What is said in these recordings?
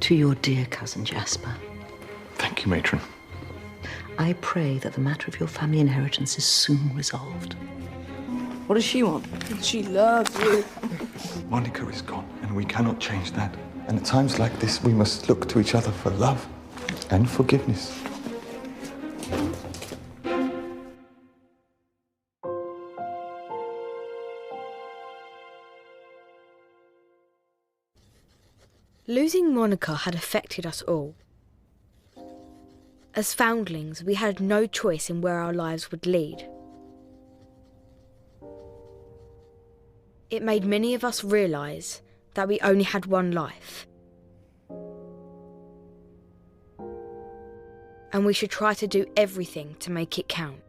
To your dear cousin Jasper. Thank you, matron. I pray that the matter of your family inheritance is soon resolved. What does she want? She loves you. Monica is gone, and we cannot change that. And at times like this, we must look to each other for love and forgiveness. Losing Monica had affected us all. As foundlings, we had no choice in where our lives would lead. It made many of us realise that we only had one life. And we should try to do everything to make it count.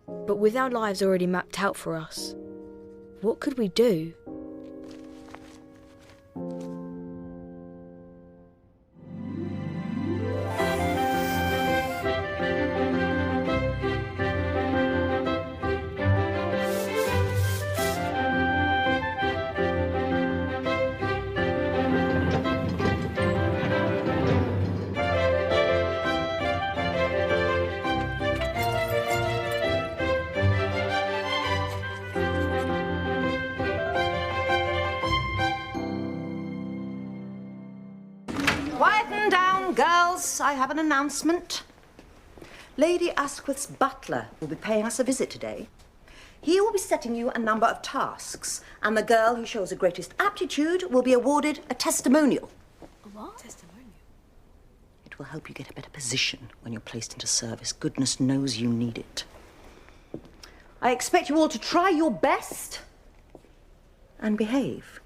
But with our lives already mapped out for us, what could we do? Quieten down, girls. I have an announcement. Lady Asquith's butler will be paying us a visit today. He will be setting you a number of tasks, and the girl who shows the greatest aptitude will be awarded a testimonial. A what? Testimonial? It will help you get a better position when you're placed into service. Goodness knows you need it. I expect you all to try your best and behave.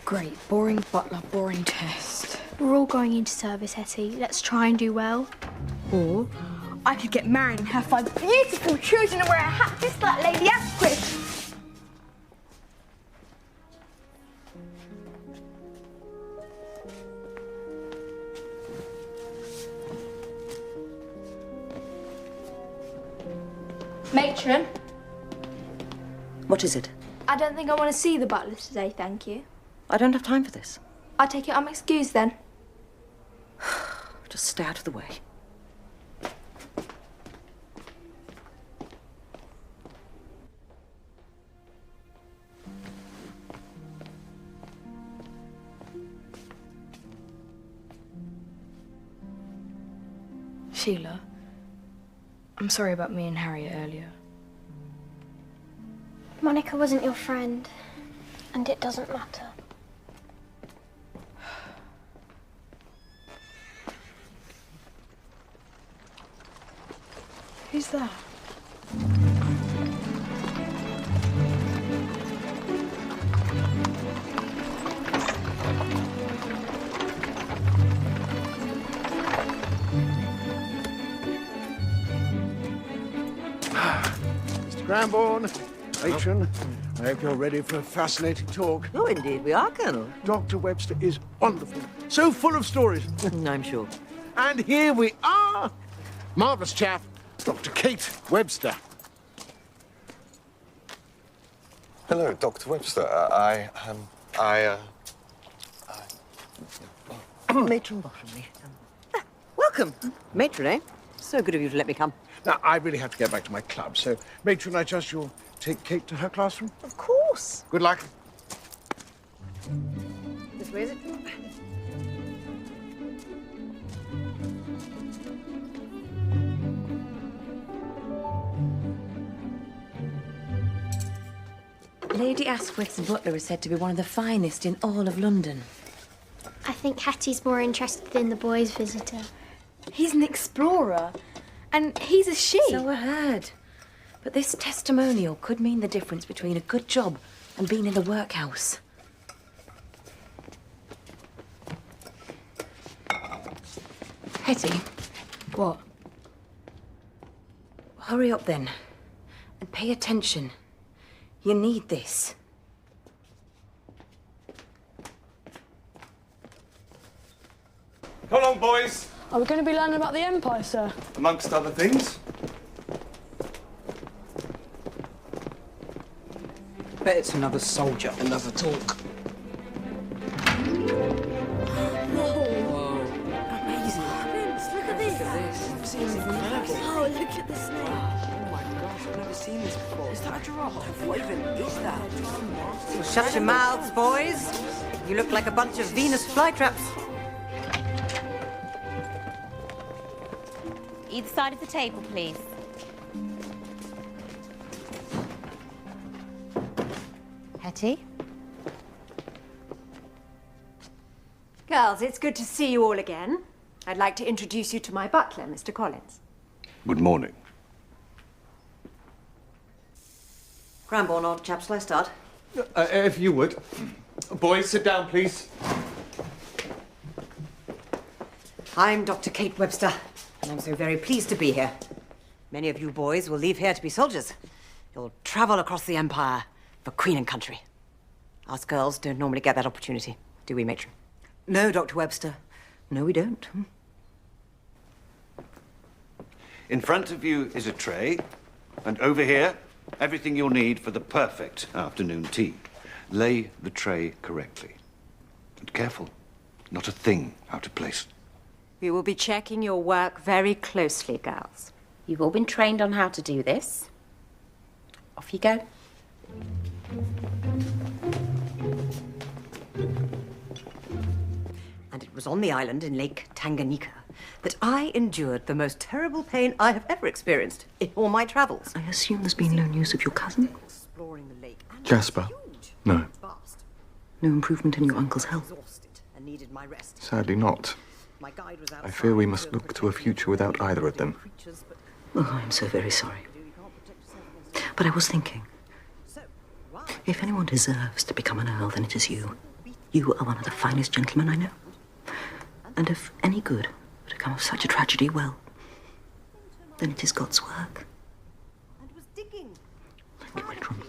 Great, boring butler, boring test. We're all going into service, Hetty. Let's try and do well. Or I could get married and have 5 beautiful children and wear a hat just like Lady Asquith. Matron, What is it? I don't think I want to see the butler today, thank you. I don't have time for this. I take it I'm excused then. Just stay out of the way. Sheila, I'm sorry about me and Harriet earlier. Monica wasn't your friend, and it doesn't matter. Who's that? Mr. Cranbourne, matron, I hope you're ready for a fascinating talk. Oh, indeed we are, Colonel. Dr. Webster is wonderful, so full of stories. I'm sure. And here we are, marvellous chap, Dr. Kate Webster. Hello, Dr. Webster. Matron Bottomley. Welcome. Matron, eh? So good of you to let me come. Now, I really have to get back to my club, so, matron, I trust you'll take Kate to her classroom? Of course. Good luck. This way, is it? Lady Asquith's butler is said to be one of the finest in all of London. I think Hetty's more interested in the boys' visitor. He's an explorer, and he's a she. So I heard. But this testimonial could mean the difference between a good job and being in the workhouse. Hetty. What? Hurry up then, and pay attention. You need this. Come along, boys. Are we going to be learning about the Empire, sir? Amongst other things. bet it's another soldier. Another talk. Oh, look at the snake. Oh my gosh, I've never seen this before. Is that a giraffe? What even is that? Shut your mouths, boys. You look like a bunch of Venus flytraps. Either side of the table, please. Hetty? Girls, it's good to see you all again. I'd like to introduce you to my butler, Mr. Collins. Good morning. Cranbourne, old chap, shall I start? If you would. Boys, sit down, please. I'm Dr. Kate Webster, and I'm so very pleased to be here. Many of you boys will leave here to be soldiers. You'll travel across the Empire for Queen and country. Us girls don't normally get that opportunity, do we, matron? No, Dr. Webster. No, we don't. In front of you is a tray, and over here, everything you'll need for the perfect afternoon tea. Lay the tray correctly. And careful, not a thing out of place. We will be checking your work very closely, girls. You've all been trained on how to do this. Off you go. And it was on the island in Lake Tanganyika that I endured the most terrible pain I have ever experienced in all my travels. I assume there's been no news of your cousin? Exploring the lake. Jasper? No. No improvement in your uncle's health? And needed my rest. Sadly not. My guide was I fear we must look to a future without either of them. Oh, I'm so very sorry. But I was thinking, if anyone deserves to become an earl, then it is you. You are one of the finest gentlemen I know. And if any good were to come of such a tragedy, well, then it is God's work. And was digging. Thank you, matron.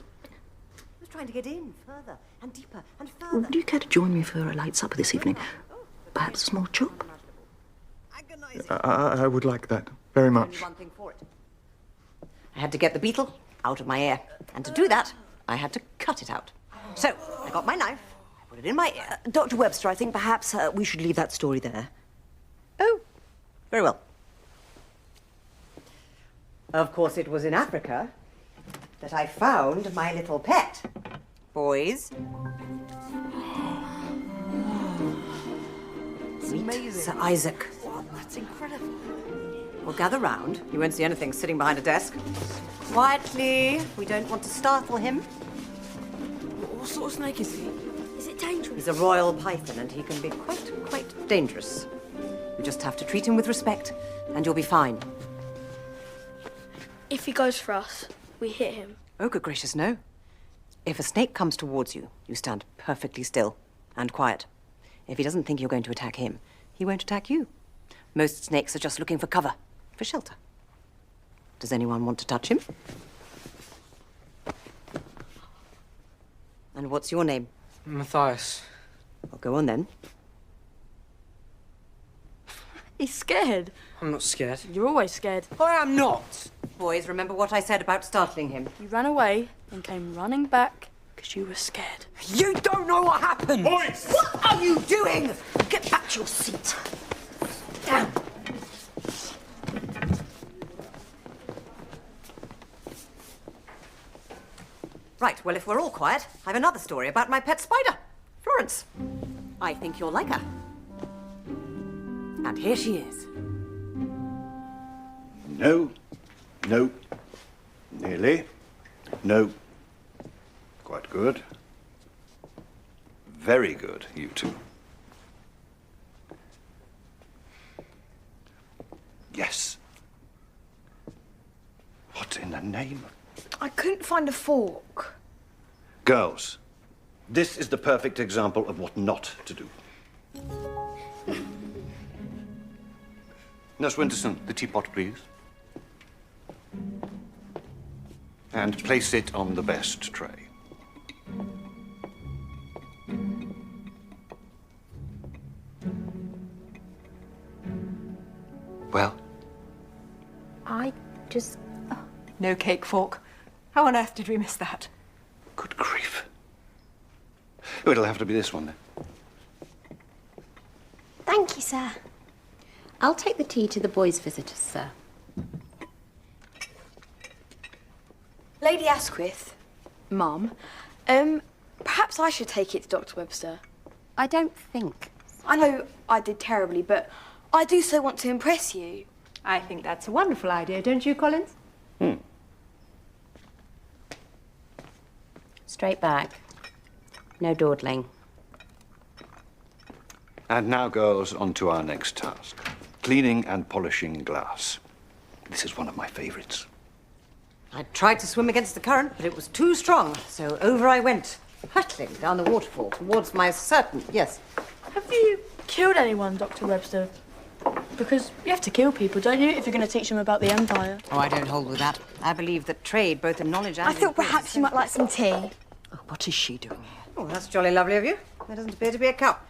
Was trying to get in further and deeper and further. Would you care to join me for a light supper this evening? Perhaps a small chop? I would like that very much. One thing for it. I had to get the beetle out of my ear, and to do that, I had to cut it out. So I got my knife, I put it in my ear. Dr. Webster, I think perhaps we should leave that story there. Oh, very well. Of course, it was in Africa that I found my little pet. Boys. It's amazing. Sir Isaac. What? That's incredible. Well, gather round. You won't see anything sitting behind a desk. Quietly. We don't want to startle him. What sort of snake is he? Is it dangerous? He's a royal python, and he can be quite dangerous. You just have to treat him with respect, and you'll be fine. If he goes for us, we hit him. Oh, good gracious, no. If a snake comes towards you, you stand perfectly still and quiet. If he doesn't think you're going to attack him, he won't attack you. Most snakes are just looking for cover, for shelter. Does anyone want to touch him? And what's your name? Matthias. Well, go on then. He's scared. I'm not scared. You're always scared. I am not. Boys, remember what I said about startling him. You ran away and came running back because you were scared. You don't know what happened. Boys! What are you doing? Get back to your seat. Down. Right, well, if we're all quiet, I have another story about my pet spider, Florence. I think you'll like her. And here she is. No. No. Nearly. No. Quite good. Very good, you two. Yes. What in the name of... I couldn't find a fork. Girls, this is the perfect example of what not to do. Nurse Winterson, the teapot, please. And place it on the best tray. Well? I just... Oh, no cake fork. How on earth did we miss that? Good grief. Oh, it'll have to be this one, then. Thank you, sir. I'll take the tea to the boys' visitors, sir. Lady Asquith, Mum, perhaps I should take it to Dr. Webster. I don't think. I know I did terribly, but I do so want to impress you. I think that's a wonderful idea, don't you, Collins? Straight back. No dawdling. And now, girls, on to our next task. Cleaning and polishing glass. This is one of my favourites. I tried to swim against the current, but it was too strong, so over I went, hurtling down the waterfall towards my certain, yes. Have you killed anyone, Dr. Webster? Because you have to kill people, don't you, if you're going to teach them about the Empire? Oh, I don't hold with that. I believe that trade, both in knowledge and I thought perhaps you might like some tea. Oh, what is she doing here? Oh, that's jolly lovely of you. There doesn't appear to be a cup.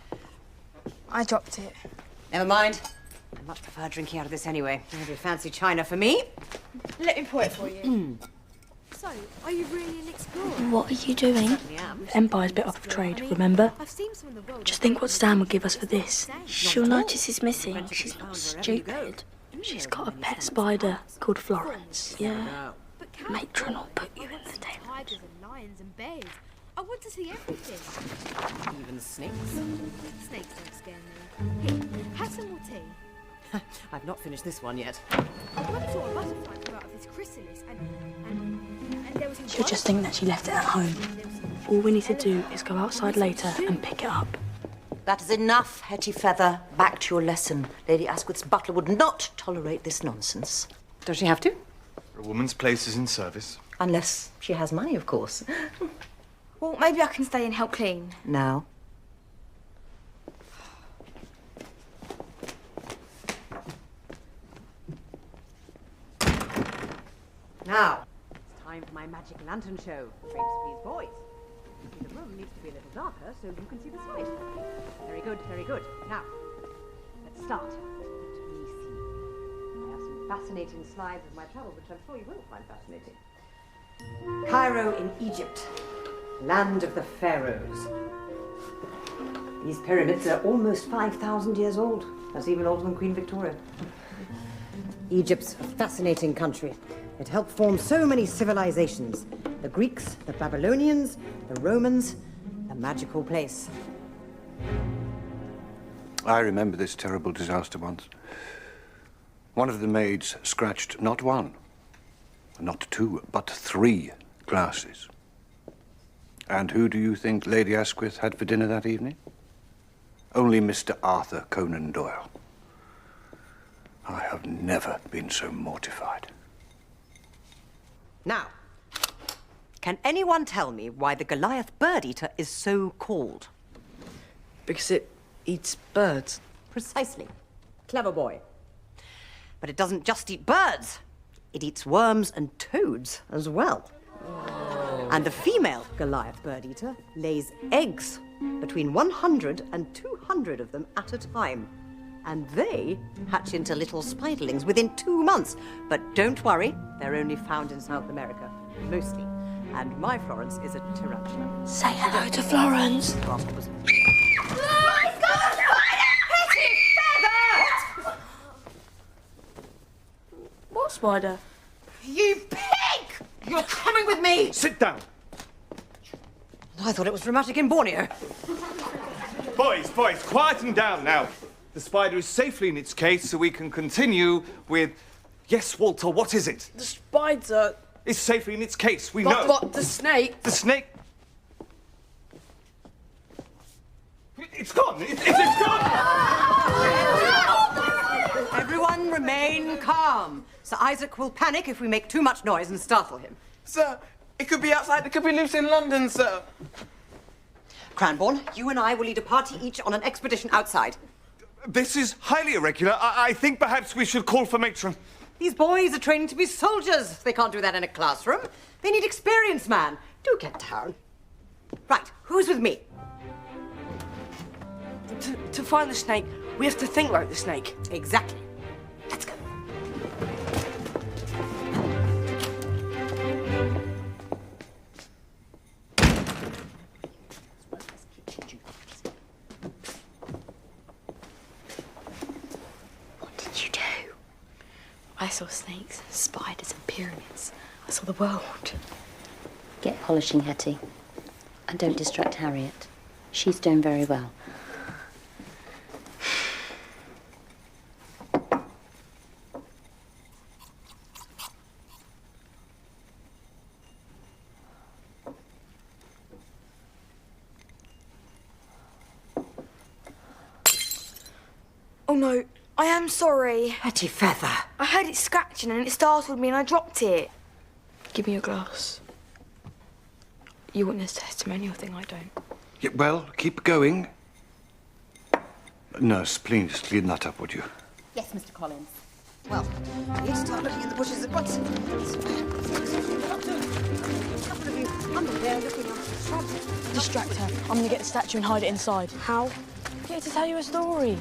I dropped it. Never mind. I much prefer drinking out of this anyway. Maybe fancy china for me. Let me pour it for you. So, are you really an explorer? What are you doing? The Empire's bit off of trade, remember? I've seen some of the world. Just think what Stan would give us for this. She'll notice he's missing. She's not stupid. She's got a pet spider called Florence. Yeah. Matron will put you in the table. Tigers and lions and bears. I want to see everything. Even snakes. Snakes don't scare me. Here, have some more tea. I've not finished this one yet. I once saw a butterfly come out of this chrysalis and there was a She'll just think that she left it at home. All we need to do is go outside later and pick it up. That is enough, Hetty Feather. Back to your lesson. Lady Asquith's butler would not tolerate this nonsense. Does she have to? A woman's place is in service. Unless she has money, of course. Well, maybe I can stay and help clean. Now. Now, it's time for my magic lantern show. Frames, please, boys. The room needs to be a little darker so you can see the side. Very good, very good. Now, let's start. Let me see. I have some fascinating slides of my travels, which I'm sure you will find fascinating. Cairo in Egypt, land of the pharaohs. These pyramids are almost 5,000 years old. That's even older than Queen Victoria. Egypt's a fascinating country. It helped form so many civilizations. The Greeks, the Babylonians, the Romans, a magical place. I remember this terrible disaster once. One of the maids scratched not one, not two, but 3 glasses. And who do you think Lady Asquith had for dinner that evening? Only Mr. Arthur Conan Doyle. I have never been so mortified. Now, can anyone tell me why the Goliath bird-eater is so called? Because it eats birds. Precisely. Clever boy. But it doesn't just eat birds. It eats worms and toads as well. Oh. And the female Goliath bird-eater lays eggs, between 100 and 200 of them at a time. And they hatch into little spiderlings within 2 months. But don't worry, they're only found in South America, mostly. And my Florence is a tarantula. Say hello to Florence. What spider? You pig! You're coming with me! Sit down. I thought it was dramatic in Borneo. Boys, quieten down now. The spider is safely in its case, so we can continue with... Yes, Walter, what is it? The spider. It's safely in its case, we know. What, the snake? The snake... It's gone! It's gone! Everyone remain calm. Sir Isaac will panic if we make too much noise and startle him. Sir, it could be outside, it could be loose in London, sir. Cranbourne, you and I will lead a party each on an expedition outside. This is highly irregular. I think perhaps we should call for matron. These boys are training to be soldiers. They can't do that in a classroom. They need experience, man. Do get down. Right, who's with me? To find the snake, we have to think like the snake. Exactly. Let's go. saw snakes, spiders and pyramids. I saw the world. Get polishing, Hetty. And don't distract Harriet. She's doing very well. Oh no, I am sorry. Hetty Feather. I heard it scratching and it startled me and I dropped it. Give me your glass. You want this testimonial thing, I don't. Yeah, well, keep going. Nurse, please clean that up, would you? Yes, Mr. Collins. Well, let's start looking in the bushes at once. A couple of you under there looking after the shrubs. Distract her. I'm gonna get the statue and hide it inside. How? Get her to tell you a story.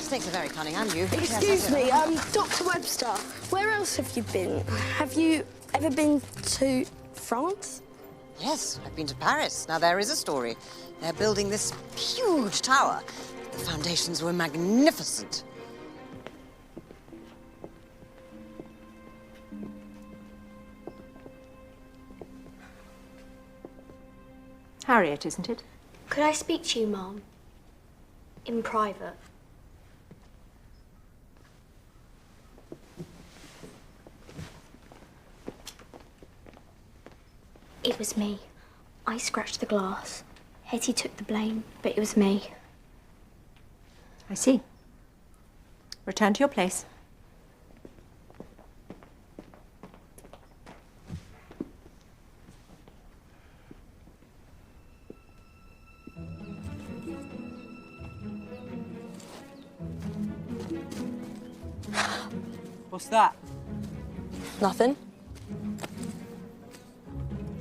Snakes are very cunning, and you. Excuse me, Dr. Webster, where else have you been? Have you ever been to France? Yes, I've been to Paris. Now, there is a story. They're building this huge tower. The foundations were magnificent. Harriet, isn't it? Could I speak to you, Mom? In private. It was me. I scratched the glass. Hetty took the blame, but it was me. I see. Return to your place. What's that? Nothing.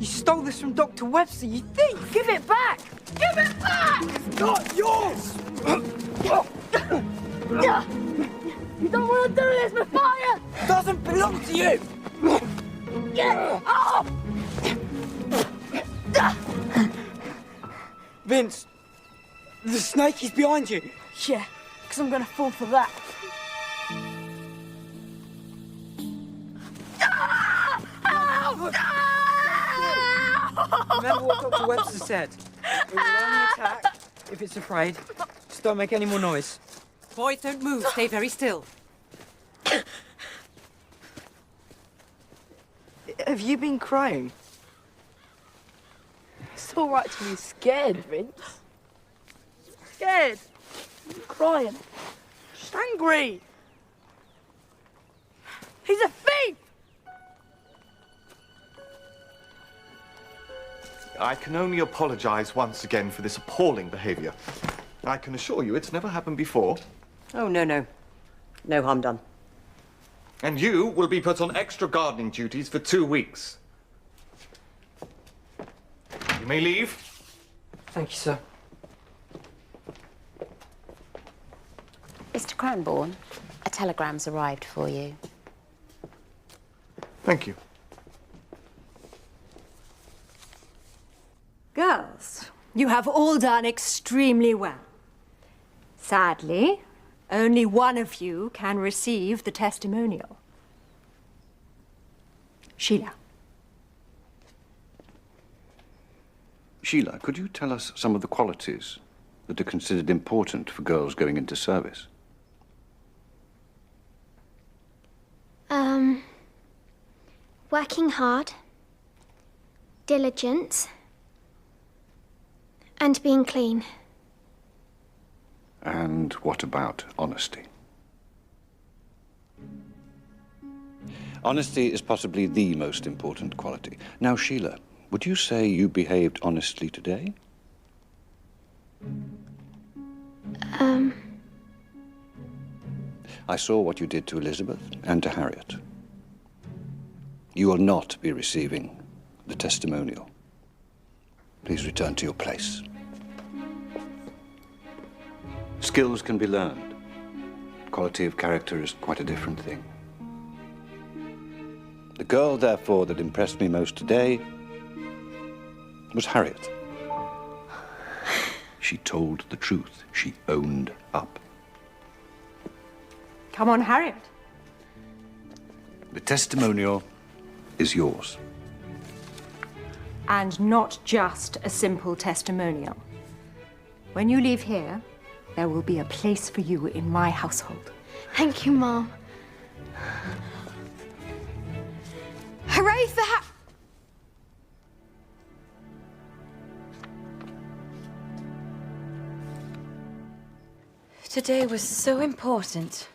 You stole this from Dr. Webster, you think? Give it back! Give it back! It's not yours! You don't want to do this, Messiah! It doesn't belong to you! Get off! Vince, the snake is behind you. Yeah, because I'm going to fall for that. Remember what Dr. Webster said? It will only attack if it's afraid. Just don't make any more noise. Boys, don't move. Stay very still. Have you been crying? It's all right to be scared, Vince. Scared. I'm crying. Just angry. He's a thief! I can only apologize once again for this appalling behavior. I can assure you it's never happened before. Oh, no, no. No harm done. And you will be put on extra gardening duties for 2 weeks. You may leave. Thank you, sir. Mr. Cranbourne, a telegram's arrived for you. Thank you. Girls, you have all done extremely well. Sadly, only one of you can receive the testimonial. Sheila. Sheila, could you tell us some of the qualities that are considered important for girls going into service? Working hard, diligence, and being clean. And what about honesty? Honesty is possibly the most important quality. Now, Sheila, would you say you behaved honestly today? I saw what you did to Elizabeth and to Harriet. You will not be receiving the testimonial. Please return to your place. Skills can be learned. Quality of character is quite a different thing. The girl, therefore, that impressed me most today was Harriet. She told the truth. She owned up. Come on, Harriet. The testimonial is yours. And not just a simple testimonial. When you leave here, there will be a place for you in my household. Thank you, Mom. Hooray for Today was so important,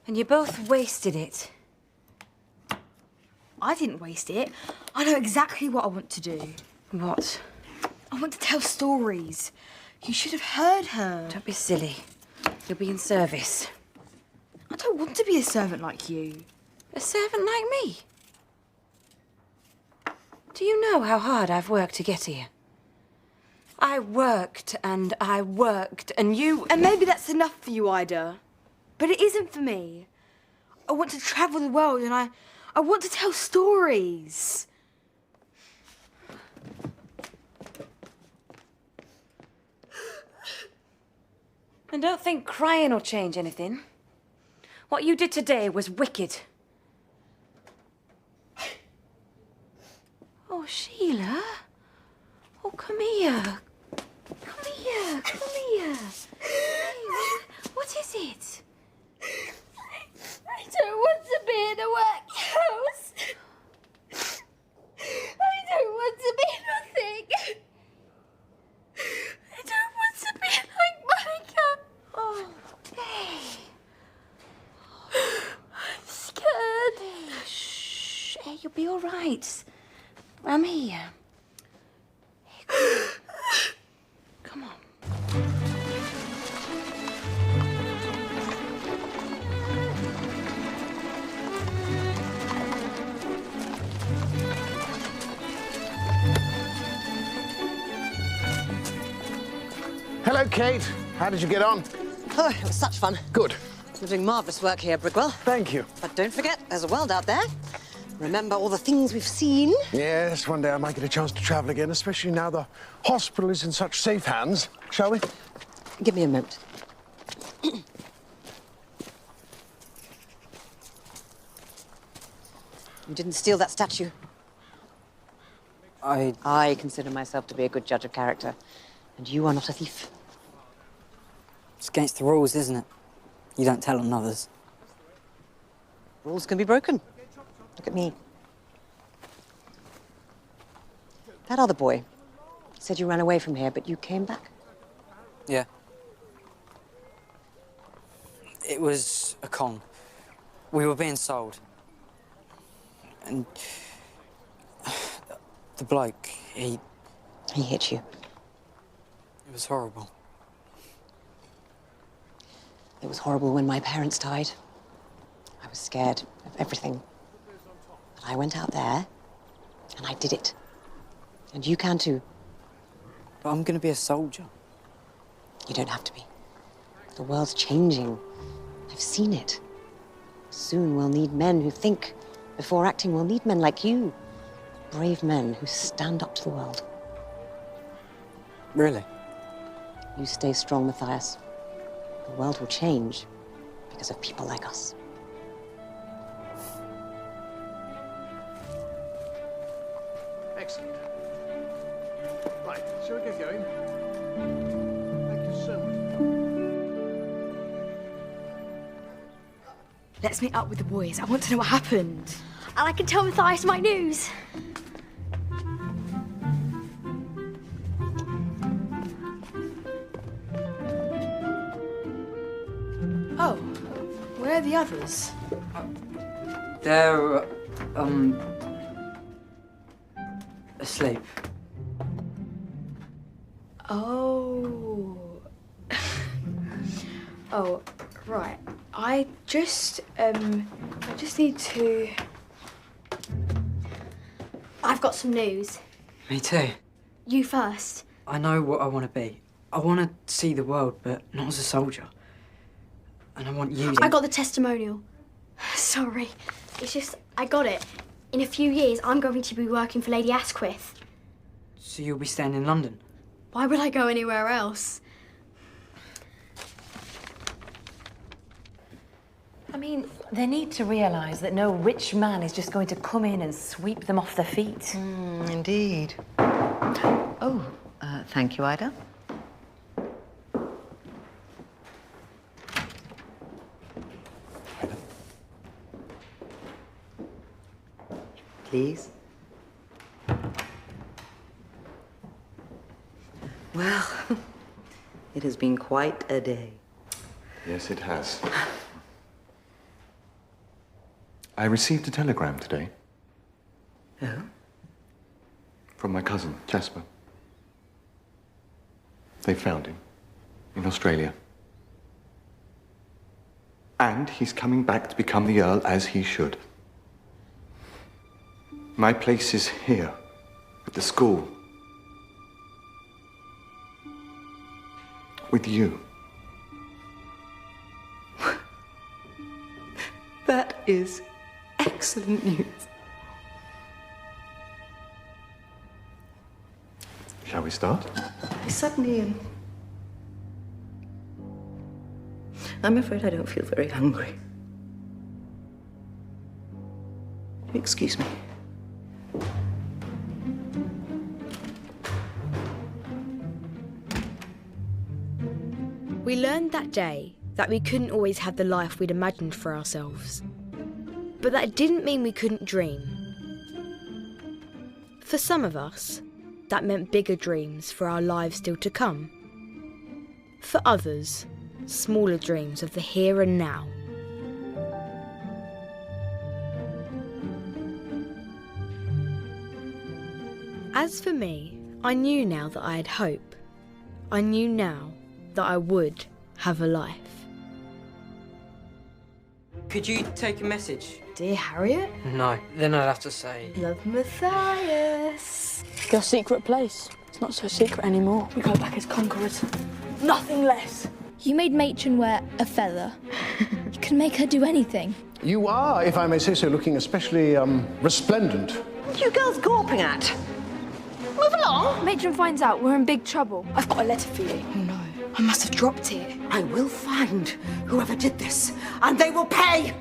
and you both wasted it. I didn't waste it. I know exactly what I want to do. What? I want to tell stories. You should have heard her. Don't be silly. You'll be in service. I don't want to be a servant like you. A servant like me? Do you know how hard I've worked to get here? I worked and I worked, and you... And maybe that's enough for you, Ida. But it isn't for me. I want to travel the world and I want to tell stories. And don't think crying will change anything. What you did today was wicked. Oh, Sheila. Oh, come here. Come here, come here. Hey, what is it? I don't want to be in a workhouse. I don't want to be nothing. I don't want to be like Monica. Oh, hey. I'm scared. Hey, shh. Hey, you'll be all right. I'm here. Hey, come on. Hello, Kate. How did you get on? Oh, it was such fun. Good. You're doing marvellous work here, Brigwell. Thank you. But don't forget, there's a world out there. Remember all the things we've seen? Yes, one day I might get a chance to travel again, especially now the hospital is in such safe hands. Shall we? Give me a moment. You didn't steal that statue. I consider myself to be a good judge of character, and you are not a thief. It's against the rules, isn't it? You don't tell on others. Rules can be broken. Look at me. That other boy said you ran away from here, but you came back. Yeah. It was a con. We were being sold. And the bloke, he hit you. It was horrible. It was horrible when my parents died. I was scared of everything. But I went out there, and I did it. And you can too. But I'm gonna be a soldier. You don't have to be. The world's changing. I've seen it. Soon we'll need men who think before acting. We'll need men like you. Brave men who stand up to the world. Really? You stay strong, Matthias. The world will change because of people like us. Excellent. Right, shall we get going? Thank you so much. Let's meet up with the boys. I want to know what happened. And I can tell Matthias my news. Oh, where are the others? They're, asleep. Oh. Oh, right. I just need to... I've got some news. Me too. You first. I know what I want to be. I want to see the world, but not as a soldier. And I want you to... I got the testimonial. Sorry. It's just, I got it. In a few years, I'm going to be working for Lady Asquith. So you'll be staying in London? Why would I go anywhere else? I mean, they need to realise that no rich man is just going to come in and sweep them off their feet. Indeed. Oh, thank you, Ida. Please. Well, it has been quite a day. Yes, it has. I received a telegram today. Oh? From my cousin, Jasper. They found him in Australia. And he's coming back to become the Earl as he should. My place is here, at the school. With you. That is excellent news. Shall we start? I suddenly... I'm afraid I don't feel very hungry. Excuse me. We learned that day that we couldn't always have the life we'd imagined for ourselves. But that didn't mean we couldn't dream. For some of us, that meant bigger dreams for our lives still to come. For others, smaller dreams of the here and now. As for me, I knew now that I had hope. I knew now that I would have a life. Could you take a message? Dear Harriet? No, then I'd have to say... Love Matthias. Your secret place. It's not so secret anymore. We go back as conquerors. Nothing less. You made Matron wear a feather. You can make her do anything. You are, if I may say so, looking especially resplendent. What are you girls gawping at? Move along. Matron finds out we're in big trouble. I've got a letter for you. Oh, no. I must have dropped it. I will find whoever did this, and they will pay.